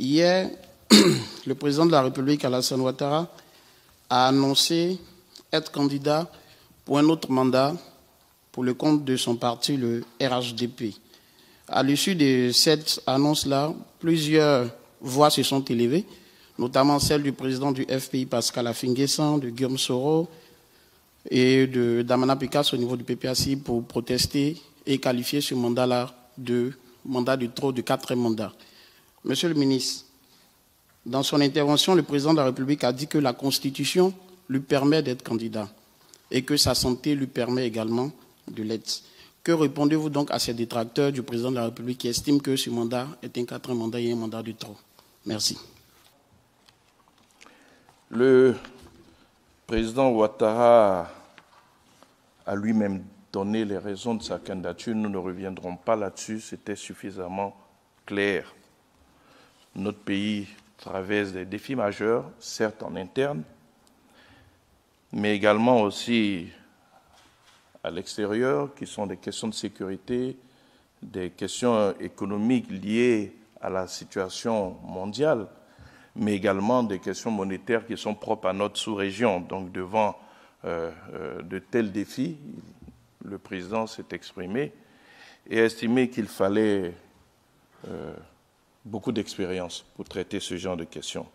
Hier, le président de la République, Alassane Ouattara, a annoncé être candidat pour un autre mandat pour le compte de son parti, le RHDP. À l'issue de cette annonce-là, plusieurs voix se sont élevées, notamment celle du président du FPI, Pascal Affi-N'Guessan, de Guillaume Soro et de Damana Picasso au niveau du PPACI pour protester et qualifier ce mandat-là de mandat de trop, de 4e mandat. Monsieur le ministre, dans son intervention, le président de la République a dit que la Constitution lui permet d'être candidat et que sa santé lui permet également de l'être. Que répondez-vous donc à ces détracteurs du président de la République qui estiment que ce mandat est un 4e mandat et un mandat de trop? Merci. Le président Ouattara a lui-même donné les raisons de sa candidature. Nous ne reviendrons pas là-dessus, c'était suffisamment clair. Notre pays traverse des défis majeurs, certes en interne, mais également aussi à l'extérieur, qui sont des questions de sécurité, des questions économiques liées à la situation mondiale, mais également des questions monétaires qui sont propres à notre sous-région. Donc devant de tels défis, le président s'est exprimé et a estimé qu'il fallait beaucoup d'expérience pour traiter ce genre de questions.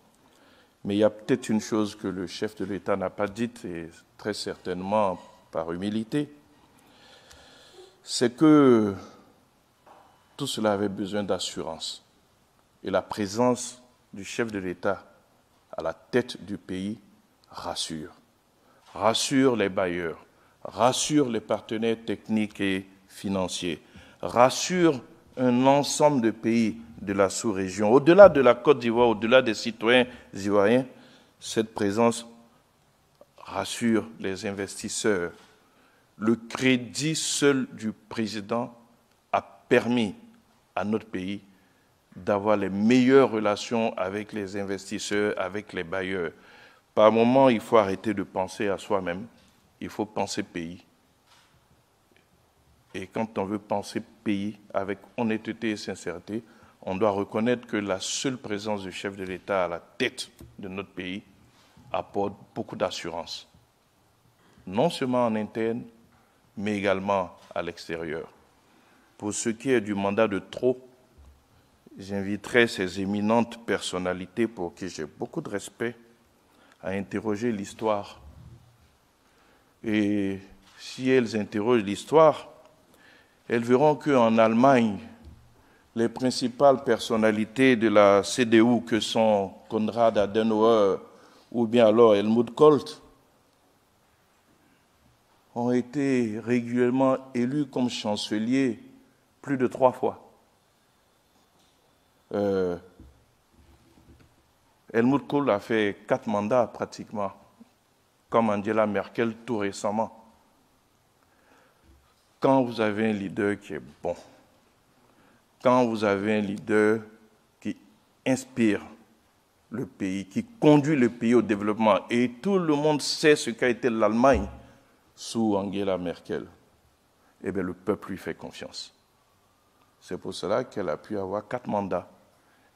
Mais il y a peut-être une chose que le chef de l'État n'a pas dite, et très certainement par humilité, c'est que tout cela avait besoin d'assurance. Et la présence du chef de l'État à la tête du pays rassure. Rassure les bailleurs, rassure les partenaires techniques et financiers, rassure un ensemble de pays de la sous-région. Au-delà de la Côte d'Ivoire, au-delà des citoyens ivoiriens, cette présence rassure les investisseurs. Le crédit seul du président a permis à notre pays d'avoir les meilleures relations avec les investisseurs, avec les bailleurs. Par moment, il faut arrêter de penser à soi-même, il faut penser pays. Et quand on veut penser pays avec honnêteté et sincérité, on doit reconnaître que la seule présence du chef de l'État à la tête de notre pays apporte beaucoup d'assurance, non seulement en interne, mais également à l'extérieur. Pour ce qui est du mandat de trop, j'inviterai ces éminentes personnalités pour qui j'ai beaucoup de respect à interroger l'histoire. Et si elles interrogent l'histoire, elles verront qu'en Allemagne, les principales personnalités de la CDU, que sont Konrad Adenauer ou bien alors Helmut Kohl, ont été régulièrement élus comme chancelier plus de 3 fois. Helmut Kohl a fait 4 mandats pratiquement, comme Angela Merkel tout récemment. Quand vous avez un leader qui est bon, quand vous avez un leader qui inspire le pays, qui conduit le pays au développement, et tout le monde sait ce qu'a été l'Allemagne sous Angela Merkel, eh bien le peuple lui fait confiance. C'est pour cela qu'elle a pu avoir 4 mandats.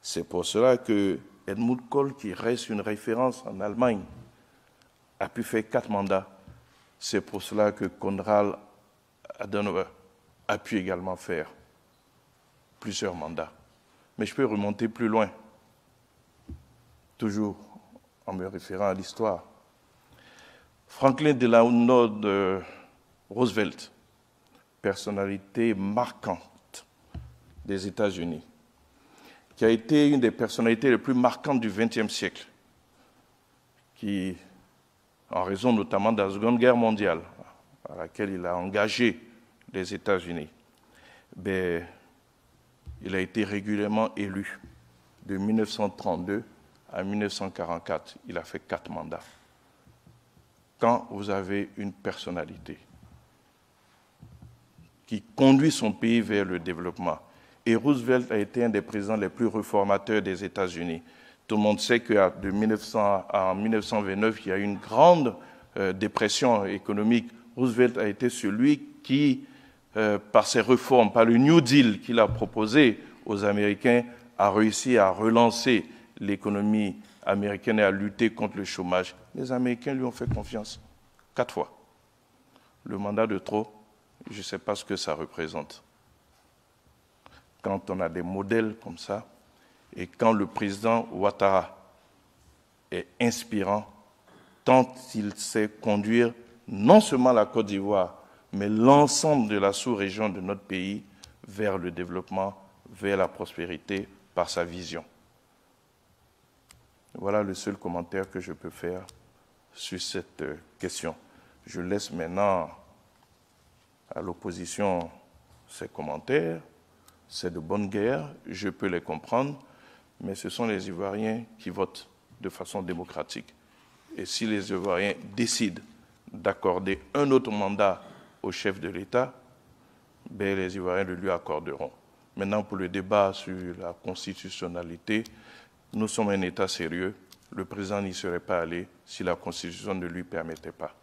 C'est pour cela que Helmut Kohl, qui reste une référence en Allemagne, a pu faire 4 mandats. C'est pour cela que Konrad Adenauer a pu également faire plusieurs mandats. Mais je peux remonter plus loin, toujours en me référant à l'histoire. Franklin Delano Roosevelt, personnalité marquante des États-Unis, qui a été une des personnalités les plus marquantes du XXe siècle, qui, en raison notamment de la Seconde Guerre mondiale, à laquelle il a engagé les États-Unis, il a été régulièrement élu de 1932 à 1944. Il a fait 4 mandats. Quand vous avez une personnalité qui conduit son pays vers le développement, et Roosevelt a été un des présidents les plus réformateurs des États-Unis. Tout le monde sait qu'en 1929, il y a eu une grande dépression économique. Roosevelt a été celui qui, par ses réformes, par le New Deal qu'il a proposé aux Américains, a réussi à relancer l'économie américaine et à lutter contre le chômage, les Américains lui ont fait confiance 4 fois. Le mandat de trop, je ne sais pas ce que ça représente. Quand on a des modèles comme ça, et quand le président Ouattara est inspirant, tant il sait conduire non seulement la Côte d'Ivoire, mais l'ensemble de la sous-région de notre pays vers le développement, vers la prospérité, par sa vision. Voilà le seul commentaire que je peux faire sur cette question. Je laisse maintenant à l'opposition ses commentaires. C'est de bonne guerre, je peux les comprendre, mais ce sont les Ivoiriens qui votent de façon démocratique. Et si les Ivoiriens décident d'accorder un autre mandat au chef de l'État, ben les Ivoiriens le lui accorderont. Maintenant, pour le débat sur la constitutionnalité, nous sommes un État sérieux. Le président n'y serait pas allé si la Constitution ne lui permettait pas.